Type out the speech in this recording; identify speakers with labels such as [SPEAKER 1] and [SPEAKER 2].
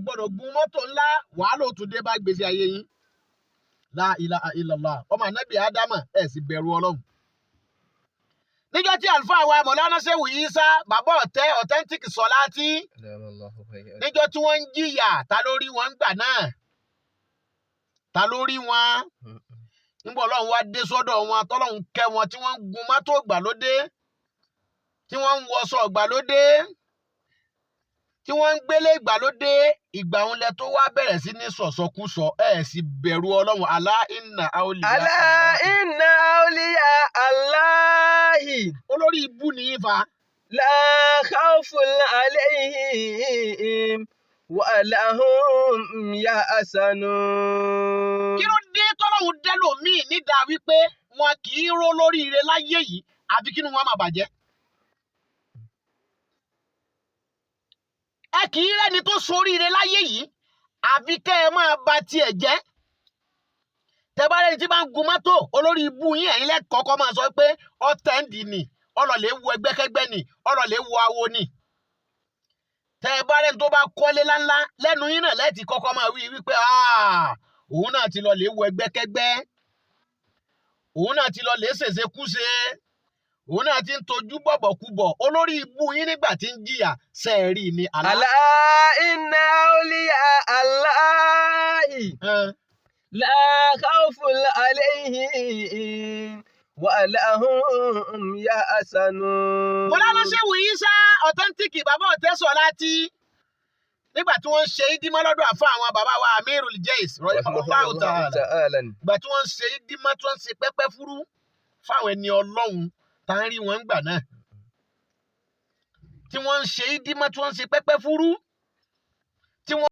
[SPEAKER 1] gbọ́dọ̀ gun mọ́tò ńlá wàhálà ó tún dé bá gbèsè ayé yín la ilaha illallah ọmọ ànábì ádámà ẹ̀ sì bẹ̀rù ọlọ́run. níjọ́ tí àlùfáà wa mọ̀lánà ṣéwù Ìsá bàbá ọ̀tẹ́ authentic solaty níjọ́ tí wọ́n ń jìyà ta lórí wọn gbà náà ta lórí wọn nígbà ọlọ́run wá dé sọ́dọ̀ wọn tọ́lọ́run kẹ́ wọn tí wọ́n ń gun mọ́tò ìgbàlódé tí wọ́n ń wọṣọ ìgbàlódé tí wọ́n ń gbélé ìgbàlódé ìgbà òun lẹ tó wá bẹ̀rẹ̀ sí ní sọ̀sọkúsọ ẹ̀ sì bẹ̀rù ọlọ́run alá inna awliya
[SPEAKER 2] Allahi
[SPEAKER 1] olórí ibú nìyí fa.
[SPEAKER 2] la khawfun alayhim wa lahum yahzanun.
[SPEAKER 1] kí ló dé tọ́lọ́run dẹ́lòmíì nídàá wípé wọn kì í ró lóríire láyé yìí àbí kí ni wọ́n máa bàjẹ́. ẹ kì í rẹ́ni tó soríire láyé yìí àbí kẹ́ ẹ máa ba tiẹ̀ jẹ́. tẹ́bá rẹ́ni tí bá ń gun mọ́tò olórí ibú yín ẹ̀yin lẹ́kọ̀ọ́kọ́ máa sọ pé ọ̀tẹ́ǹdì ni ọlọ́lẹ̀ wo ẹgbẹ́kẹ́gbẹ́ ni ọlọ́lẹ̀ wo awo ni. tẹ́bá rẹ́ni tó bá kọ́lé láńlá lẹ́nu yín náà lẹ́ẹ̀tì kọ́kọ́ máa wí wípé òun náà ti lọ lè wo ẹgbẹ́kẹ́gbẹ́ òun náà ti lọ lè ṣèṣekúṣe òun náà ti ń tojú bọ̀bọ̀kúbọ̀ olórí ibú yín nígbà tí ń jìyà sẹ́ẹ̀rì ni
[SPEAKER 2] Ala inna awliya Allahi la khawfun alayhim wa lahum yahzanun.
[SPEAKER 1] Mọ̀lánà Ṣéwù Ìsá authentic bàbá ọ̀tẹ́ solaty nígbà tí wọ́n ń ṣe ìdímọ́ lọ́dọ̀ àfa àwọn bàbá wa Amirul Jais rahimahullahu ta'ala ìgbà tí wọ́n ń ṣe ìdímọ́ tí wọ́n ń ṣe pẹ́pẹ́ fúrú fáwọn ẹni ọlọ́run tá ń rí wọn gbà náà tí wọ́n ń ṣe ìdímọ́ tí wọ́n ń ṣe pẹ́pẹ́ fúrú